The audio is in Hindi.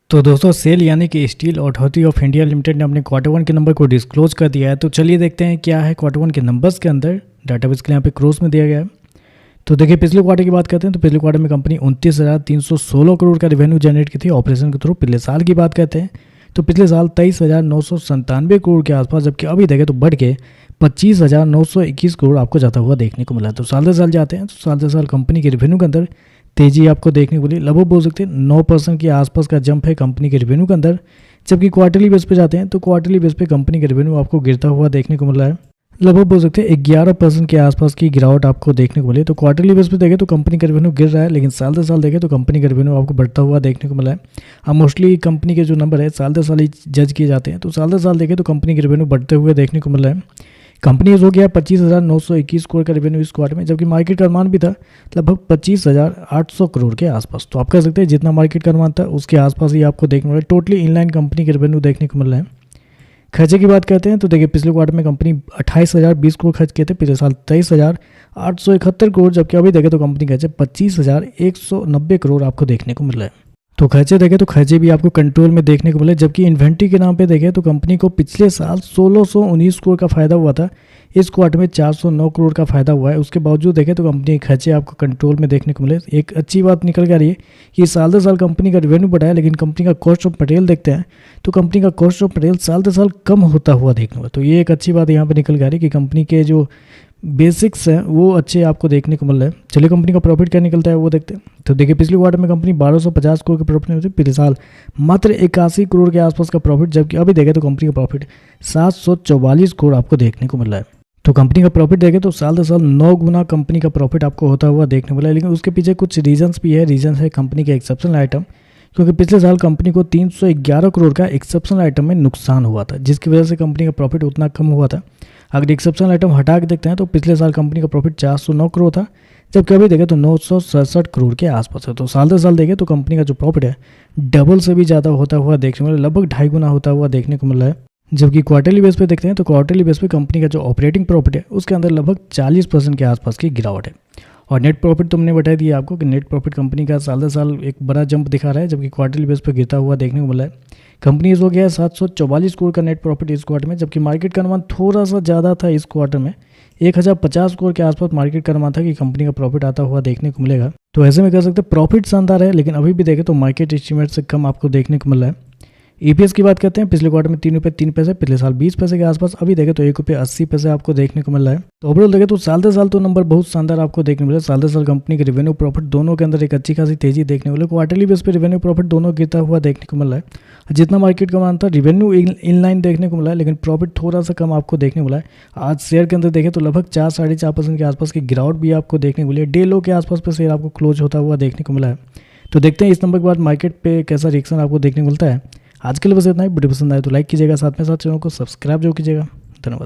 तो दोस्तों सेल यानी कि steel authority of India limited ने अपने क्वार्टर 1 के नंबर को डिस्क्लोज कर दिया है। तो चलिए देखते हैं क्या है क्वार्टर 1 के नंबर्स के अंदर। डाटाबेस के लिए यहाँ पे क्रोस में दिया गया है। तो देखिए पिछले क्वार्टर की बात करते हैं तो पिछले क्वार्टर में कंपनी 29,316 करोड़ का रेवेन्यू जनरेट की थी ऑपरेशन के थ्रू। पिछले साल की बात करते हैं तो पिछले साल 23,997 करोड़ के आसपास, जबकि अभी देखें तो बढ़ के 25,921 करोड़ आपको जाता हुआ देखने को मिला। तो साल दर साल जाते हैं तो साल दर साल कंपनी के रेवेन्यू के अंदर तेजी आपको देखने को मिली। लगभग बोल सकते हैं 9% के आसपास का जंप है कंपनी के रेवेन्यू के अंदर। जबकि क्वार्टरली बेस पे जाते हैं तो क्वार्टरली बेस पे कंपनी का रेवेन्यू आपको गिरता हुआ देखने को मिल रहा है। लगभग बोल सकते हैं 11% के आसपास की गिरावट आपको देखने को मिली। तो क्वार्टरली बेस पे देखें तो कंपनी का रेवेन्यू गिर रहा है, लेकिन साल दर साल देखें तो कंपनी का रेवेन्यू आपको बढ़ता हुआ देखने को मिला है। अब मोस्टली कंपनी के जो नंबर है साल दर साल ही जज किए जाते हैं। तो साल दर साल देखें तो कंपनी के रेवेन्यू बढ़ते हुए देखने को मिल रहा है। कंपनी हो गया 25,921 करोड़ का रेवेन्यू इस क्वार्टर में, जबकि मार्केट का अनुमान भी था लगभग 25,800 करोड़ के आसपास। तो आप कह सकते हैं जितना मार्केट का अनुमान था उसके आसपास ही आपको देखने को मिला। टोटली इनलाइन कंपनी के रेवेन्यू देखने को मिल रहा है। खर्चे की बात करते हैं तो देखिए पिछले क्वार्टर में कंपनी 28,020 करोड़ खर्च किए थे, पिछले साल 23,871 करोड़, जबकि अभी देखें तो कंपनी खर्चे 25,190 करोड़ आपको देखने को मिल रहा है। तो खर्चे देखें तो खर्चे भी आपको कंट्रोल में देखने को मिले। जबकि इन्वेंट्री के नाम पे देखें तो कंपनी को पिछले साल 1,619 करोड़ का फायदा हुआ था, इस क्वार्टर में 409 करोड़ का फायदा हुआ है। उसके बावजूद देखें तो कंपनी के खर्चे आपको कंट्रोल में देखने को मिले। एक अच्छी बात निकल कर रही है कि साल दर साल कंपनी का रेवेन्यू बढ़ाया, लेकिन कंपनी का कॉस्ट ऑफ मटेरियल देखते हैं तो कंपनी का कॉस्ट ऑफ मटेरियल साल दर साल कम होता हुआ देखने को। तो ये एक अच्छी बात यहाँ पर निकल कर रही है कि कंपनी के जो बेसिक्स हैं वो अच्छे आपको देखने को मिल रहे हैं। चलिए कंपनी का प्रॉफिट क्या निकलता है वो देखते हैं। तो देखिए पिछले क्वार्टर में कंपनी 1,250 करोड़ के प्रॉफिट में थी, पिछले साल मात्र 81 करोड़ के आसपास का प्रॉफिट, जबकि अभी देखें तो कंपनी का प्रॉफिट 744 करोड़ आपको देखने को मिल रहा है। तो कंपनी का प्रॉफिट देखें तो साल दर साल 9 गुना कंपनी का प्रॉफिट आपको होता हुआ देखने को मिला है। लेकिन उसके पीछे कुछ रीजंस भी है। रीजन है कंपनी के एक्सेप्शनल आइटम, क्योंकि पिछले साल कंपनी को 311 करोड़ का एक्सेप्शनल आइटम में नुकसान हुआ था, जिसकी वजह से कंपनी का प्रॉफिट उतना कम हुआ था। अगर एक्सेप्शनल आइटम हटा के देखते हैं तो पिछले साल कंपनी का प्रॉफिट 409 करोड़ था, जबकि अभी देखें तो 967 करोड़ के आसपास है। तो साल दर साल देखें तो कंपनी का जो प्रॉफिट है डबल से भी ज़्यादा होता हुआ देखने को मिला, लगभग 2.5 गुना होता हुआ देखने को मिल रहा है। जबकि क्वार्टरली बेस पे देखते हैं तो क्वार्टरली बेस पे कंपनी का जो ऑपरेटिंग प्रॉफिट है उसके अंदर लगभग 40% के आसपास की गिरावट है। और नेट प्रॉफिट तो हमने बता दिया आपको कि नेट प्रॉफिट कंपनी का साल दर साल एक बड़ा जंप दिखा रहा है, जबकि क्वार्टरली बेस पर गिरता हुआ देखने को मिला है। कंपनी हो गया 744 करोड़ का नेट प्रॉफिट इस क्वार्टर में, जबकि मार्केट का अनुमान थोड़ा सा ज़्यादा था। इस क्वार्टर में 1,050 करोड़ के आसपास मार्केट का अनुमान था कि कंपनी का प्रॉफिट आता हुआ देखने को मिलेगा। तो ऐसे में कह सकते हैं प्रॉफिट शानदार है, लेकिन अभी भी देखें तो मार्केट एस्टीमेट से कम आपको देखने को मिल रहा है। ईपीएस की बात करते हैं, पिछले क्वार्टर में 3 रुपये 3 पैसे, पिछले साल 20 पैसे के आसपास, अभी देखें तो 1 रुपये 80 पैसे आपको देखने को मिल रहा है। तो ओवरऑल देखें तो साल दर साल तो नंबर बहुत शानदार आपको देखने को मिला। साल दर साल कंपनी के रेवेन्यू प्रॉफिट दोनों के अंदर एक अच्छी खासी तेजी देखने को मिली। क्वार्टरली बेस पे रेवेन्यू प्रॉफिट दोनों गिरता हुआ देखने को मिल रहा है। जितना मार्केट का मान था रेवेन्यू इनलाइन देखने को मिला है, लेकिन प्रॉफिट थोड़ा सा कम आपको देखने को मिला है। आज शेयर के अंदर देखें तो लगभग 4-4.5% के आसपास की गिरावट भी आपको देखने को मिली है। डे लो के आसपास पे शेयर आपको क्लोज होता हुआ देखने को मिला है। तो देखते हैं इस नंबर के बाद मार्केट पे कैसा रिएक्शन आपको देखने को मिलता है। आज के लिए बस इतना ही। वीडियो पसंद आए तो लाइक कीजिएगा, साथ में साथ चैनल को सब्सक्राइब जरूर कीजिएगा। धन्यवाद।